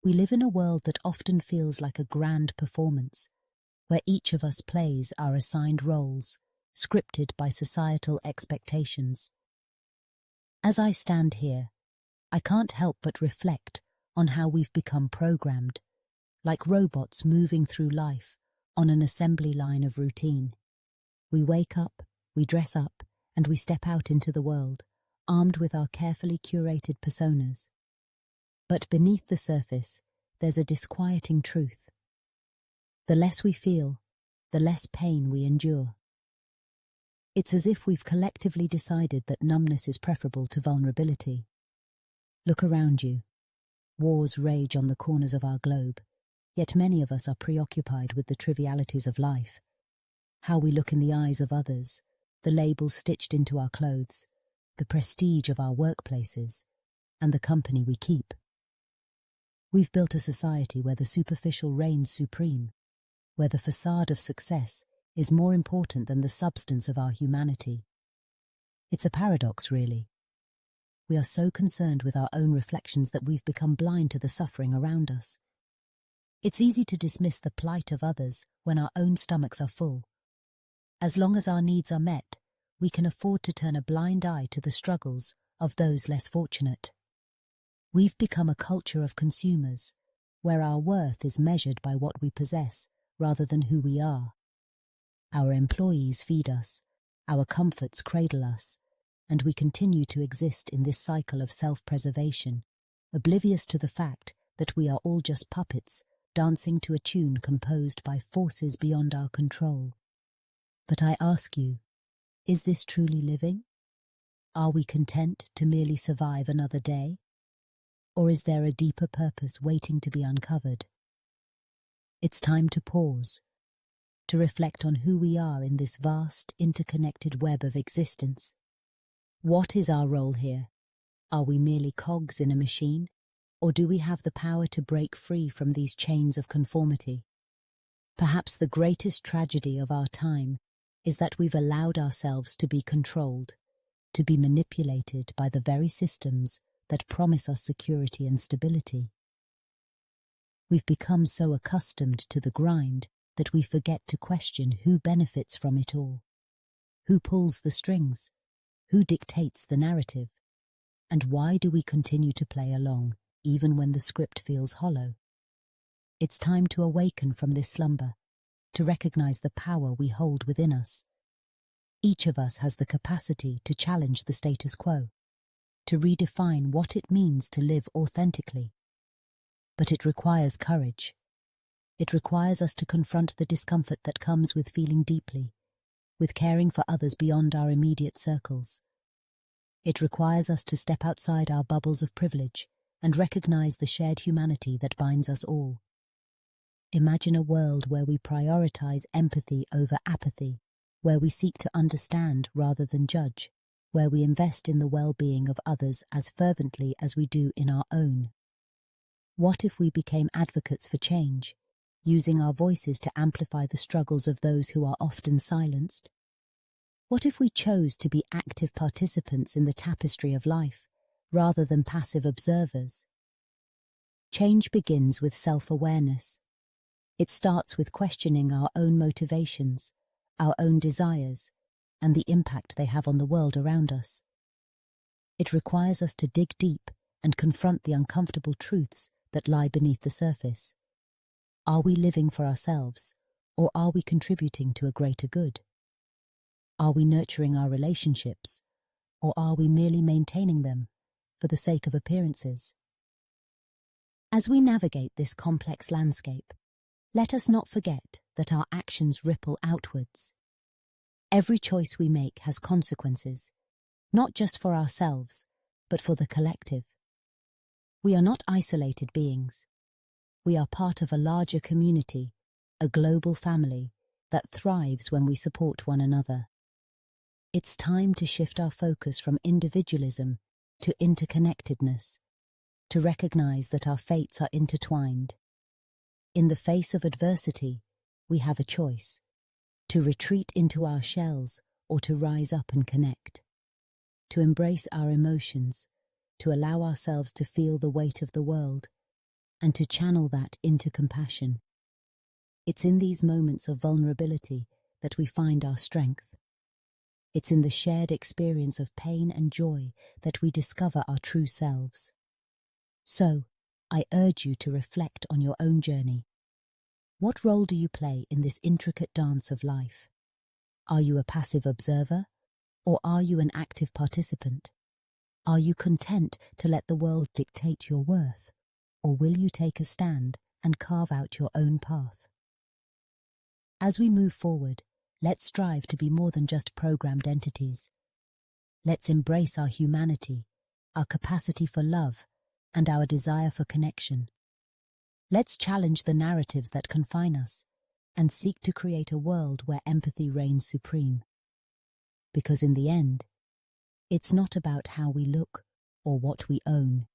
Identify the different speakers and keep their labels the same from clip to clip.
Speaker 1: We live in a world that often feels like a grand performance, where each of us plays our assigned roles, scripted by societal expectations. As I stand here, I can't help but reflect on how we've become programmed, like robots moving through life on an assembly line of routine. We wake up, we dress up, and we step out into the world, armed with our carefully curated personas. But beneath the surface, there's a disquieting truth. The less we feel, the less pain we endure. It's as if we've collectively decided that numbness is preferable to vulnerability. Look around you. Wars rage on the corners of our globe, yet many of us are preoccupied with the trivialities of life. How we look in the eyes of others, the labels stitched into our clothes, the prestige of our workplaces, and the company we keep. We've built a society where the superficial reigns supreme, where the façade of success is more important than the substance of our humanity. It's a paradox, really. We are so concerned with our own reflections that we've become blind to the suffering around us. It's easy to dismiss the plight of others when our own stomachs are full. As long as our needs are met, we can afford to turn a blind eye to the struggles of those less fortunate. We've become a culture of consumers, where our worth is measured by what we possess rather than who we are. Our employees feed us, our comforts cradle us, and we continue to exist in this cycle of self-preservation, oblivious to the fact that we are all just puppets dancing to a tune composed by forces beyond our control. But I ask you, is this truly living? Are we content to merely survive another day? Or is there a deeper purpose waiting to be uncovered? It's time to pause, to reflect on who we are in this vast, interconnected web of existence. What is our role here? Are we merely cogs in a machine, or do we have the power to break free from these chains of conformity? Perhaps the greatest tragedy of our time is that we've allowed ourselves to be controlled, to be manipulated by the very systems that promise us security and stability. We've become so accustomed to the grind that we forget to question who benefits from it all, who pulls the strings, who dictates the narrative, and why do we continue to play along even when the script feels hollow? It's time to awaken from this slumber, to recognize the power we hold within us. Each of us has the capacity to challenge the status quo, to redefine what it means to live authentically. But it requires courage. It requires us to confront the discomfort that comes with feeling deeply, with caring for others beyond our immediate circles. It requires us to step outside our bubbles of privilege and recognize the shared humanity that binds us all. Imagine a world where we prioritize empathy over apathy, where we seek to understand rather than judge, where we invest in the well-being of others as fervently as we do in our own. What if we became advocates for change, using our voices to amplify the struggles of those who are often silenced? What if we chose to be active participants in the tapestry of life, rather than passive observers? Change begins with self-awareness. It starts with questioning our own motivations, our own desires, and the impact they have on the world around us. It requires us to dig deep and confront the uncomfortable truths that lie beneath the surface. Are we living for ourselves, or are we contributing to a greater good? Are we nurturing our relationships, or are we merely maintaining them for the sake of appearances? As we navigate this complex landscape, let us not forget that our actions ripple outwards. Every choice we make has consequences, not just for ourselves, but for the collective. We are not isolated beings. We are part of a larger community, a global family that thrives when we support one another. It's time to shift our focus from individualism to interconnectedness, to recognize that our fates are intertwined. In the face of adversity, we have a choice: to retreat into our shells or to rise up and connect, to embrace our emotions, to allow ourselves to feel the weight of the world, and to channel that into compassion. It's in these moments of vulnerability that we find our strength. It's in the shared experience of pain and joy that we discover our true selves. So, I urge you to reflect on your own journey. What role do you play in this intricate dance of life? Are you a passive observer, or are you an active participant? Are you content to let the world dictate your worth, or will you take a stand and carve out your own path? As we move forward, let's strive to be more than just programmed entities. Let's embrace our humanity, our capacity for love, and our desire for connection. Let's challenge the narratives that confine us and seek to create a world where empathy reigns supreme. Because in the end, it's not about how we look or what we own.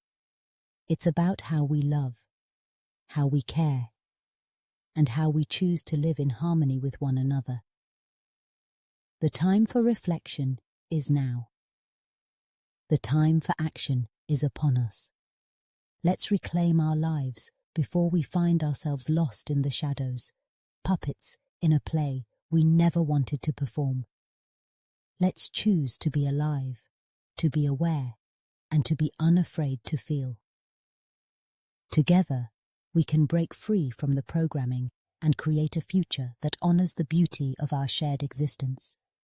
Speaker 1: It's about how we love, how we care, and how we choose to live in harmony with one another. The time for reflection is now. The time for action is upon us. Let's reclaim our lives before we find ourselves lost in the shadows, puppets in a play we never wanted to perform. Let's choose to be alive, to be aware, and to be unafraid to feel. Together, we can break free from the programming and create a future that honors the beauty of our shared existence.